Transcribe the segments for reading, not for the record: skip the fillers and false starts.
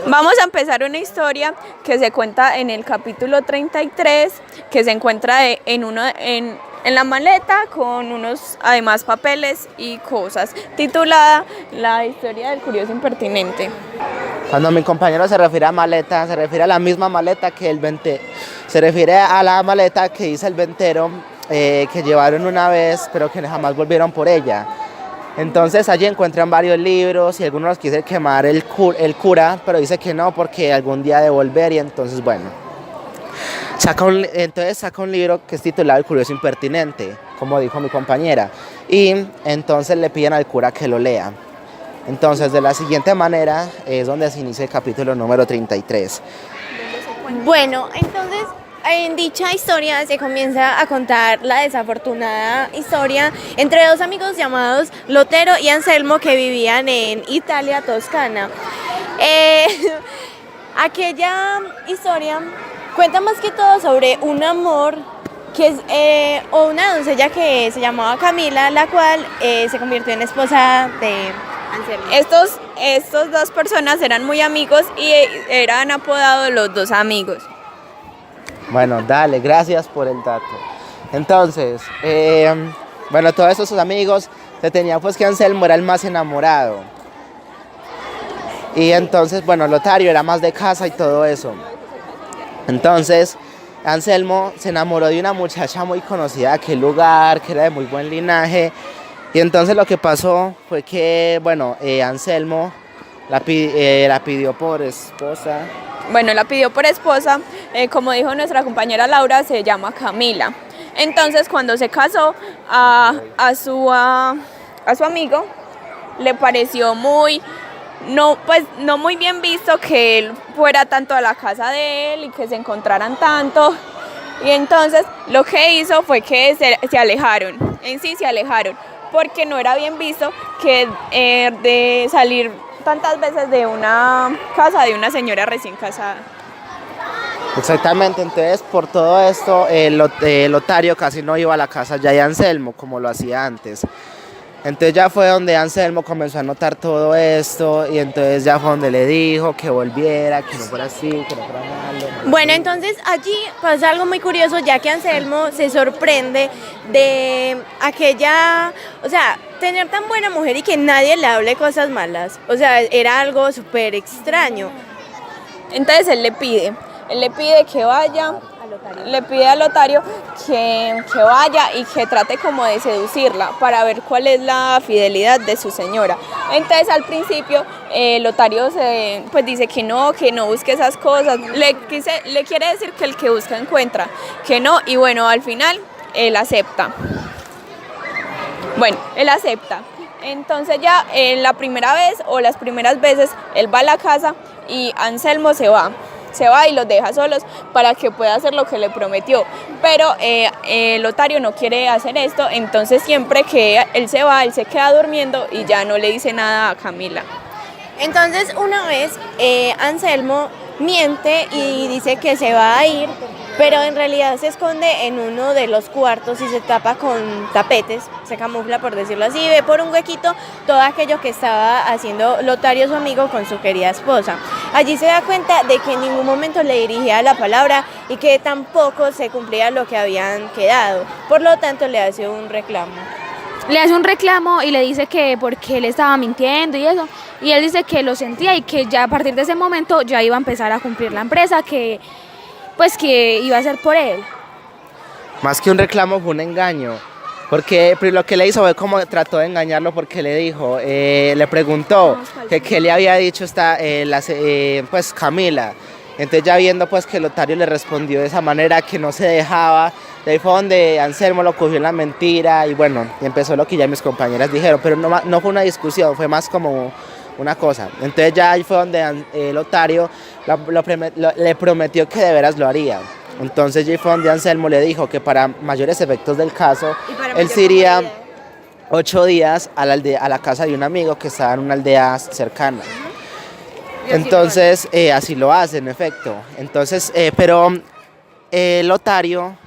Vamos a empezar una historia que se cuenta en el capítulo 33, que se encuentra en la maleta con unos además papeles y cosas, titulada La historia del curioso impertinente. Cuando mi compañero se refiere a maleta, se refiere a la misma maleta que el ventero, se refiere a la maleta que hizo el ventero, que llevaron una vez, pero que jamás volvieron por ella. Entonces allí encuentran varios libros y algunos los quise quemar el cura, pero dice que no porque algún día de volver y entonces bueno. Entonces saca un libro que es titulado El curioso impertinente, como dijo mi compañera, y entonces le piden al cura que lo lea. Entonces de la siguiente manera es donde se inicia el capítulo número 33. Bueno, entonces en dicha historia se comienza a contar la desafortunada historia entre dos amigos llamados Lotero y Anselmo que vivían en Italia, Toscana. Aquella historia cuenta más que todo sobre un amor o una doncella que se llamaba Camila, la cual se convirtió en esposa de Anselmo. Estos dos personas eran muy amigos y eran apodados los dos amigos. Bueno, dale, gracias por el dato. Entonces, bueno, todos esos amigos se tenían pues que Anselmo era el más enamorado. Y entonces, bueno, Lotario era más de casa y todo eso. Entonces, Anselmo se enamoró de una muchacha muy conocida de aquel lugar, que era de muy buen linaje. Y entonces lo que pasó fue que, bueno, Anselmo la pidió por esposa. Bueno, la pidió por esposa, como dijo nuestra compañera Laura, se llama Camila. Entonces, cuando se casó a su amigo, le pareció no muy bien visto que él fuera tanto a la casa de él y que se encontraran tanto. Y entonces lo que hizo fue que se alejaron, en sí se alejaron, porque no era bien visto que de salir tantas veces de una casa de una señora recién casada. Exactamente, entonces por todo esto Lotario casi no iba a la casa ya de Anselmo como lo hacía antes. Entonces ya fue donde Anselmo comenzó a notar todo esto y entonces ya fue donde le dijo que volviera, que no fuera así, que no fuera malo. Bueno, entonces allí pasa algo muy curioso, ya que Anselmo se sorprende de tener tan buena mujer y que nadie le hable cosas malas. O sea, era algo súper extraño. Entonces él le pide que vaya, le pide a Lotario que vaya y que trate como de seducirla para ver cuál es la fidelidad de su señora. Entonces al principio Lotario pues dice que no busque esas cosas, le quiere decir que el que busca encuentra, que no, y bueno, al final él acepta. Bueno, él acepta. Entonces ya la primera vez o las primeras veces él va a la casa y Anselmo se va y los deja solos para que pueda hacer lo que le prometió. Pero Lotario no quiere hacer esto, entonces siempre que él se va, él se queda durmiendo y ya no le dice nada a Camila. Entonces una vez Anselmo miente y dice que se va a ir, pero en realidad se esconde en uno de los cuartos y se tapa con tapetes, se camufla por decirlo así, y ve por un huequito todo aquello que estaba haciendo Lotario, su amigo, con su querida esposa. Allí se da cuenta de que en ningún momento le dirigía la palabra y que tampoco se cumplía lo que habían quedado, por lo tanto le hace un reclamo. Le hace un reclamo y le dice que porque él estaba mintiendo y eso, y él dice que lo sentía y que ya a partir de ese momento ya iba a empezar a cumplir la empresa, que iba a ser por él. Más que un reclamo fue un engaño, porque lo que le hizo fue como trató de engañarlo porque le dijo, le preguntó que qué le había dicho pues Camila. Entonces ya viendo pues que Lotario le respondió de esa manera que no se dejaba, de ahí fue donde Anselmo lo cogió en la mentira y bueno, empezó lo que ya mis compañeras dijeron, pero no fue una discusión, fue más como una cosa. Entonces ya ahí fue donde Lotario le prometió que de veras lo haría. Entonces ya fue donde Anselmo le dijo que para mayores efectos del caso, él se iría 8 días a la casa de un amigo que estaba en una aldea cercana. Entonces así lo hace, en efecto. Entonces, pero Lotario,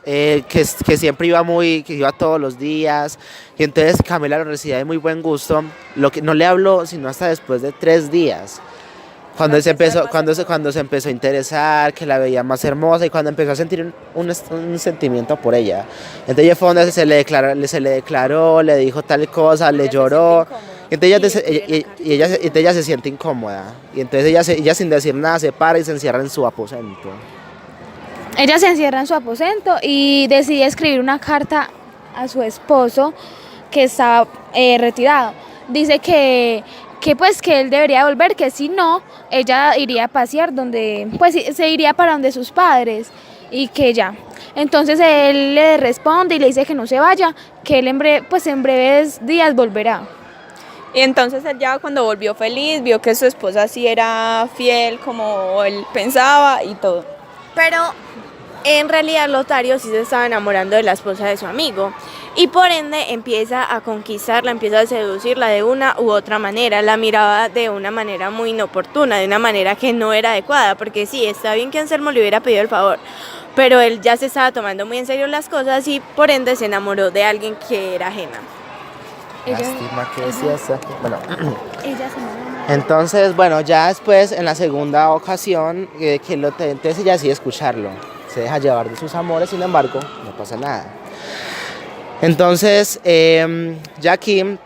que siempre que iba todos los días, y entonces Camila lo recibía de muy buen gusto, lo que no le habló sino hasta después de 3 días. Cuando se empezó a interesar, que la veía más hermosa y cuando empezó a sentir un sentimiento por ella. Entonces ya fue donde se le declaró, le dijo tal cosa, le lloró. Entonces ella se siente incómoda. Y entonces ella sin decir nada se para y se encierra en su aposento. Ella se encierra en su aposento y decide escribir una carta a su esposo que estaba retirado. Dice que pues que él debería volver, que si no, ella iría a pasear pues se iría para donde sus padres y que ya. Entonces él le responde y le dice que no se vaya, que él en breves días volverá. Y entonces él ya cuando volvió feliz, vio que su esposa sí era fiel como él pensaba y todo. Pero en realidad Lotario sí se estaba enamorando de la esposa de su amigo y por ende empieza a conquistarla, empieza a seducirla de una u otra manera, la miraba de una manera muy inoportuna, de una manera que no era adecuada, porque sí, está bien que Anselmo le hubiera pedido el favor, pero él ya se estaba tomando muy en serio las cosas y por ende se enamoró de alguien que era ajena. Lástima que decía eso. Bueno, Ella se enamoró. entonces, bueno, ya después, en la segunda ocasión, entonces ella decide escucharlo. Se deja llevar de sus amores, sin embargo, no pasa nada. Entonces, ya aquí,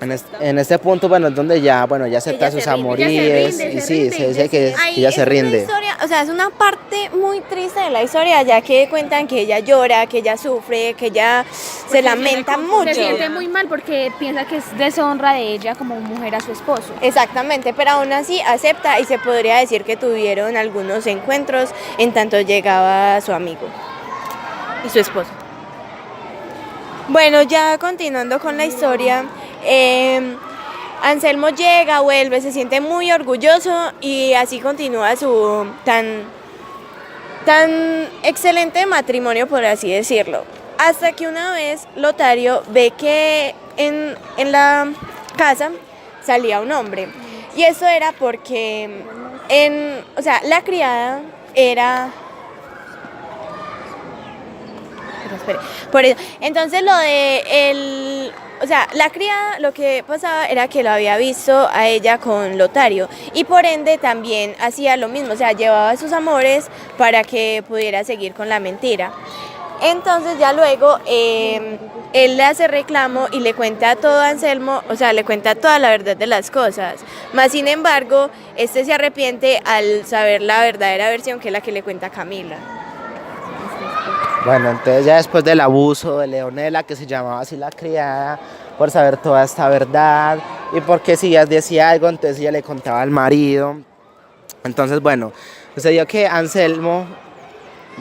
en este punto, bueno, es donde ya acepta sus amoríos y sí, se dice que ella se rinde. Historia, o sea, es una parte muy triste de la historia, ya que cuentan que ella llora, que ella sufre, que ella se lamenta mucho. Se siente muy mal porque piensa que es deshonra de ella como mujer a su esposo. Exactamente, pero aún así acepta y se podría decir que tuvieron algunos encuentros en tanto llegaba su amigo y su esposo. Bueno, ya continuando con la historia, Anselmo llega, vuelve, se siente muy orgulloso y así continúa su tan excelente matrimonio, por así decirlo. Hasta que una vez Lotario ve que en la casa salía un hombre. Y eso era porque la criada era... Por eso. Entonces la criada, lo que pasaba era que lo había visto a ella con Lotario y por ende también hacía lo mismo, o sea, llevaba a sus amores para que pudiera seguir con la mentira. Entonces ya luego él le hace reclamo y le cuenta todo a Anselmo, o sea, le cuenta toda la verdad de las cosas. Más sin embargo, este se arrepiente al saber la verdadera versión, que es la que le cuenta Camila. Bueno, entonces ya después del abuso de Leonela, que se llamaba así la criada, por saber toda esta verdad y porque si ella decía algo, entonces ella le contaba al marido. Entonces, bueno, sucedió que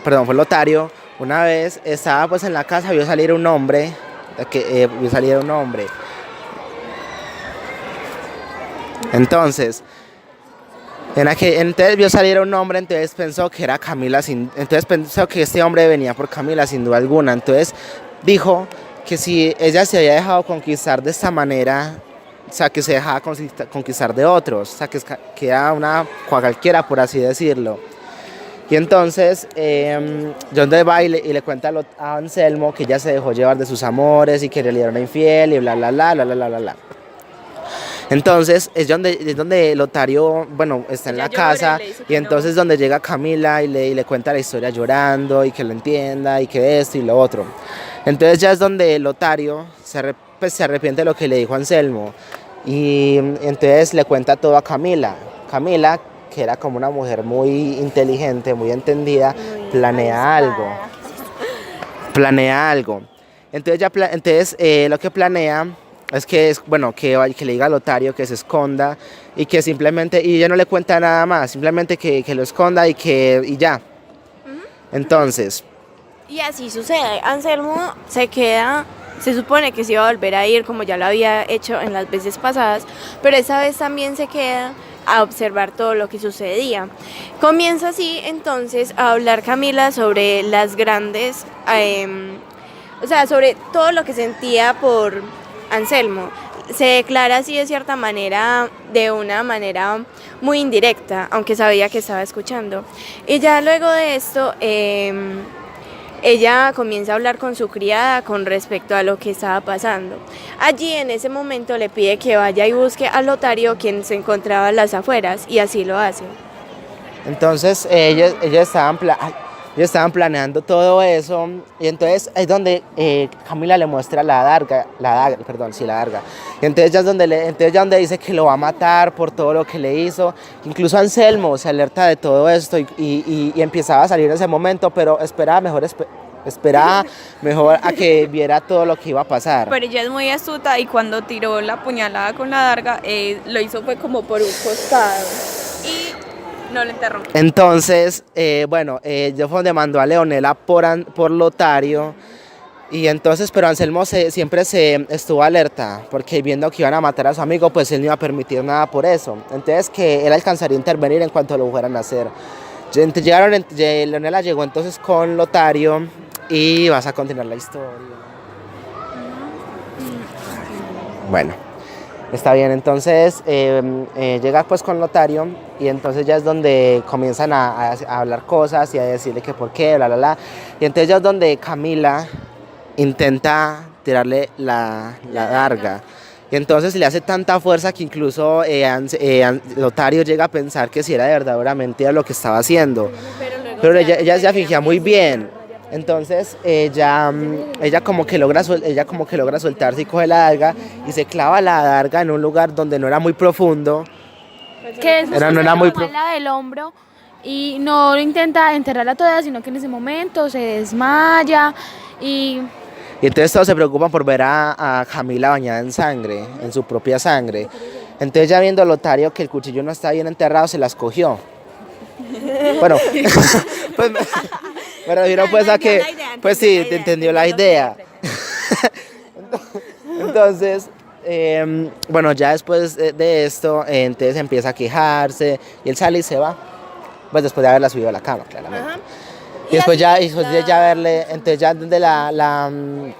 fue Lotario, una vez estaba pues en la casa, vio salir un hombre, Entonces vio salir un hombre, entonces pensó que era Camila, entonces pensó que este hombre venía por Camila sin duda alguna, entonces dijo que si ella se había dejado conquistar de esta manera, o sea, que se dejaba conquistar de otros, o sea, que era una cualquiera, por así decirlo. Y entonces, John va y le cuenta a Anselmo que ella se dejó llevar de sus amores y que en realidad era una infiel y bla, bla, bla, bla, bla, bla, bla. Entonces es donde Lotario, bueno, está en la casa y entonces donde llega Camila y le cuenta la historia llorando y que lo entienda y que esto y lo otro. Entonces ya es donde Lotario se arrepiente de lo que le dijo Anselmo y entonces le cuenta todo a Camila. Camila, que era como una mujer muy inteligente, muy entendida, planea algo. Entonces lo que planea es que le diga a Lotario que se esconda y que simplemente, y ella no le cuenta nada más, simplemente que lo esconda y ya. Entonces. Y así sucede, Anselmo se queda, se supone que se iba a volver a ir como ya lo había hecho en las veces pasadas, pero esa vez también se queda a observar todo lo que sucedía. Comienza así entonces a hablar Camila sobre las grandes, sobre todo lo que sentía por Anselmo. Se declara así de cierta manera, de una manera muy indirecta, aunque sabía que estaba escuchando. Y ya luego de esto, ella comienza a hablar con su criada con respecto a lo que estaba pasando. Allí en ese momento le pide que vaya y busque a Lotario, quien se encontraba a las afueras, y así lo hace. Entonces ellos estaban planeando todo eso y entonces es donde Camila le muestra la daga, perdón, sí, la daga. Y entonces ya es donde dice que lo va a matar por todo lo que le hizo. Incluso Anselmo se alerta de todo esto y empezaba a salir en ese momento, pero esperaba mejor a que viera todo lo que iba a pasar. Pero ella es muy astuta y cuando tiró la puñalada con la daga, lo hizo fue como por un costado y no le enterró. Entonces, yo fue donde mandó a Leonela por Lotario. Y entonces, pero Anselmo siempre se estuvo alerta, porque viendo que iban a matar a su amigo, pues él no iba a permitir nada por eso. Entonces, que él alcanzaría a intervenir en cuanto lo fueran a hacer. Leonela llegó entonces con Lotario y vas a continuar la historia. Bueno, está bien, entonces llega pues con Lotario y entonces ya es donde comienzan a hablar cosas y a decirle que por qué, bla, bla, bla. Y entonces ya es donde Camila intenta tirarle la daga. Y entonces le hace tanta fuerza que incluso Lotario llega a pensar que si era de verdad era mentira lo que estaba haciendo. Pero ella ya fingía muy bien. Entonces ella como que logra soltarse y coge la daga y se clava la daga en un lugar donde no era muy profundo. Que es no era muy la del hombro y no intenta enterrarla toda, sino que en ese momento se desmaya y entonces todos se preocupan por ver a Camila bañada en sangre, en su propia sangre. Entonces ya viendo Lotario que el cuchillo no está bien enterrado, se las cogió. Bueno, pues me refiero pues a que, pues sí, te entendió la idea. Entonces, ya después de esto, entonces empieza a quejarse y él sale y se va. Pues después de haberla subido a la cama, claramente. Ajá. Y después de ya verle, entonces ya donde entonces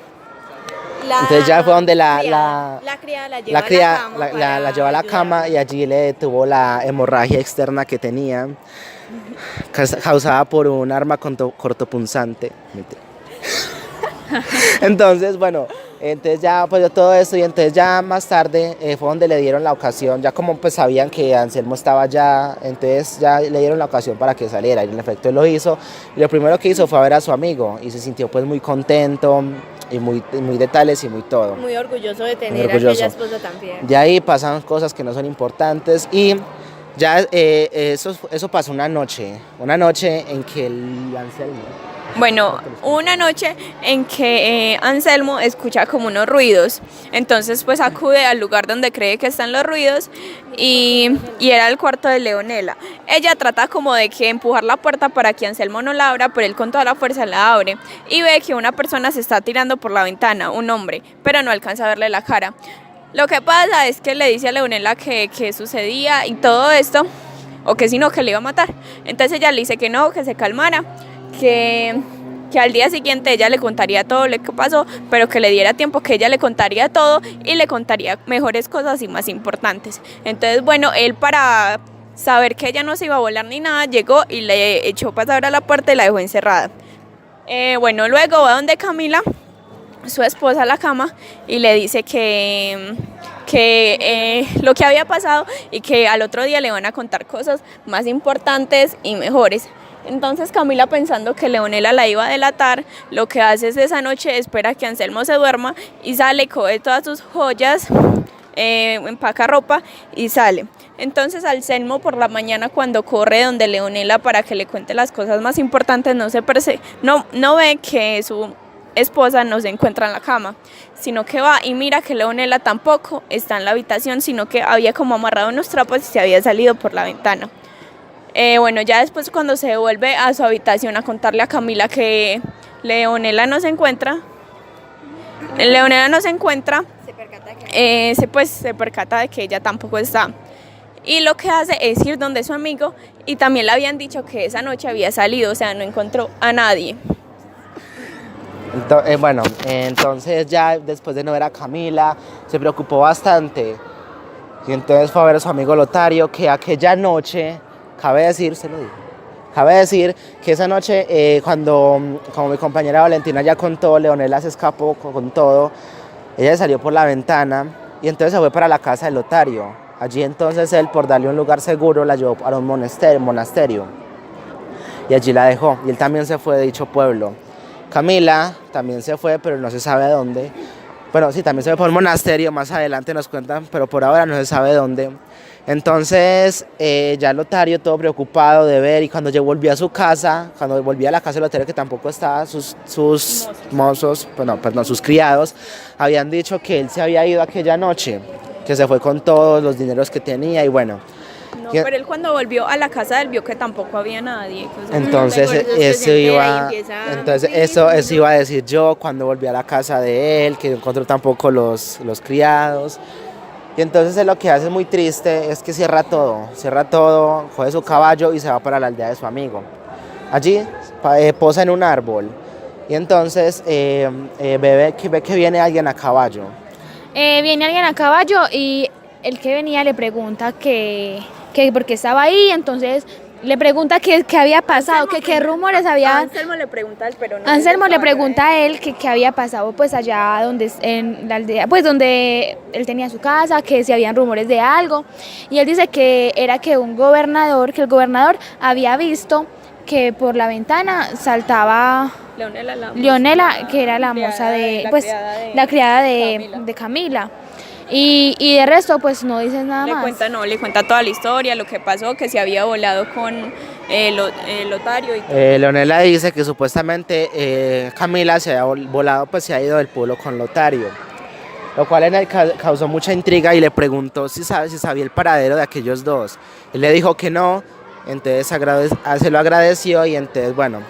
ya fue donde la criada la lleva la a cría la cama la llevó a la cama y allí le detuvo la hemorragia externa que tenía, causada por un arma cortopunzante. Entonces, entonces ya pues todo eso y entonces ya más tarde fue donde le dieron la ocasión, ya como pues sabían que Anselmo estaba allá, entonces ya le dieron la ocasión para que saliera y en efecto él lo hizo y lo primero que hizo fue a ver a su amigo y se sintió pues muy contento y muy de tales y muy todo. Muy orgulloso de tener a aquella esposa tan fiel. De ahí pasan cosas que no son importantes y ya eso pasó una noche en que el Anselmo... Bueno, una noche en que Anselmo escucha como unos ruidos, entonces pues acude al lugar donde cree que están los ruidos y era el cuarto de Leonela. Ella trata como de que empujar la puerta para que Anselmo no la abra, pero él con toda la fuerza la abre y ve que una persona se está tirando por la ventana, un hombre, pero no alcanza a verle la cara. Lo que pasa es que le dice a Leonela que sucedía y todo esto, o que si no, que le iba a matar. Entonces ella le dice que no, que se calmara, que al día siguiente ella le contaría todo lo que pasó, pero que le diera tiempo, que ella le contaría todo y le contaría mejores cosas y más importantes. Entonces, él para saber que ella no se iba a volar ni nada, llegó y le echó pasar a la puerta y la dejó encerrada. Luego va donde Camila, su esposa, a la cama y le dice que lo que había pasado y que al otro día le van a contar cosas más importantes y mejores. Entonces Camila, pensando que Leonela la iba a delatar, lo que hace es esa noche espera que Anselmo se duerma y sale, coge todas sus joyas, empaca ropa y sale. Entonces Anselmo por la mañana, cuando corre donde Leonela para que le cuente las cosas más importantes, no ve que su esposa no se encuentra en la cama, sino que va y mira que Leonela tampoco está en la habitación, sino que había como amarrado unos trapos y se había salido por la ventana. Ya después, cuando se vuelve a su habitación a contarle a Camila que Leonela no se encuentra, se percata de que ella tampoco está. Y lo que hace es ir donde su amigo, y también le habían dicho que esa noche había salido, o sea, no encontró a nadie. Entonces ya después de no ver a Camila, se preocupó bastante. Y entonces fue a ver a su amigo Lotario, que aquella noche, cabe decir, se lo dijo, Cabe decir que esa noche, como mi compañera Valentina ya contó, Leonela se escapó con todo. Ella salió por la ventana y entonces se fue para la casa del Lotario. Allí entonces él, por darle un lugar seguro, la llevó para un monasterio. Y allí la dejó. Y él también se fue de dicho pueblo. Camila también se fue, pero no se sabe a dónde. Bueno, sí, también se fue por un monasterio, más adelante nos cuentan, pero por ahora no se sabe dónde. Entonces, ya el Lotario todo preocupado de ver, y cuando yo volví a su casa, cuando volví a la casa del Lotario, que tampoco estaba, sus mozos, sus criados, habían dicho que él se había ido aquella noche, que se fue con todos los dineros que tenía, y bueno. No, pero él cuando volvió a la casa él vio que tampoco había nadie. Entonces, eso iba a decir yo cuando volví a la casa de él, que no encontró tampoco los criados. Y entonces él lo que hace muy triste es que cierra todo, coge su caballo y se va para la aldea de su amigo. Allí posa en un árbol y entonces ve que viene alguien a caballo. Viene alguien a caballo y el que venía le pregunta que por qué estaba ahí, entonces le pregunta qué había pasado, qué rumores había. Anselmo le pregunta a él, pero no. Anselmo le pregunta a él qué había pasado pues allá en la aldea, pues donde él tenía su casa, que si habían rumores de algo. Y él dice que era que el gobernador había visto que por la ventana saltaba Leonela, que era la moza la criada de Camila. Y de resto pues no dice nada más. Le cuenta toda la historia, lo que pasó, que se había volado con el Lotario y todo. Leonela dice que supuestamente Camila se había volado, pues se ha ido del pueblo con Lotario, lo cual en él causó mucha intriga y le preguntó si sabía el paradero de aquellos dos. Él le dijo que no, entonces se lo agradeció y entonces bueno,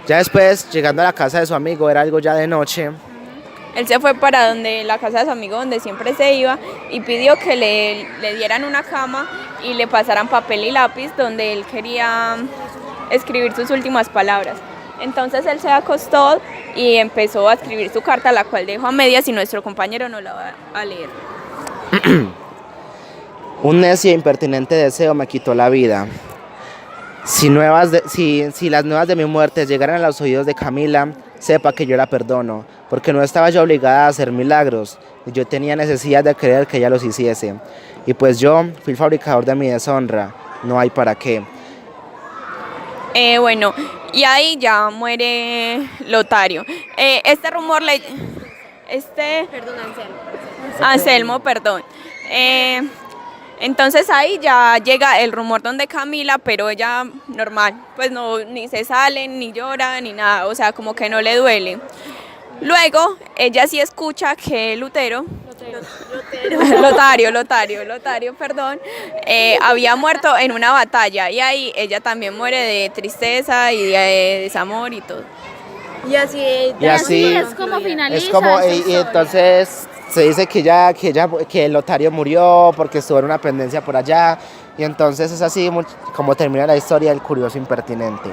ya después llegando a la casa de su amigo, era algo ya de noche. Él se fue para la casa de su amigo donde siempre se iba y pidió que le dieran una cama y le pasaran papel y lápiz donde él quería escribir sus últimas palabras. Entonces él se acostó y empezó a escribir su carta, la cual dejó a medias y nuestro compañero no la va a leer. Un necio e impertinente deseo me quitó la vida. Si las nuevas de mi muerte llegaran a los oídos de Camila, sepa que yo la perdono, porque no estaba yo obligada a hacer milagros, y yo tenía necesidad de creer que ella los hiciese. Y pues yo fui el fabricador de mi deshonra, no hay para qué. Bueno, y ahí ya muere Lotario. Este rumor Anselmo, perdón. Entonces ahí ya llega el rumor donde Camila, pero ella normal, pues no, ni se sale, ni llora, ni nada, o sea, como que no le duele. Luego, ella sí escucha que Lotario, había muerto en una batalla y ahí ella también muere de tristeza y de desamor y todo. Y así es como finaliza. Y entonces se dice que Lotario murió porque estuvo en una pendencia por allá y entonces es así como termina la historia del curioso impertinente.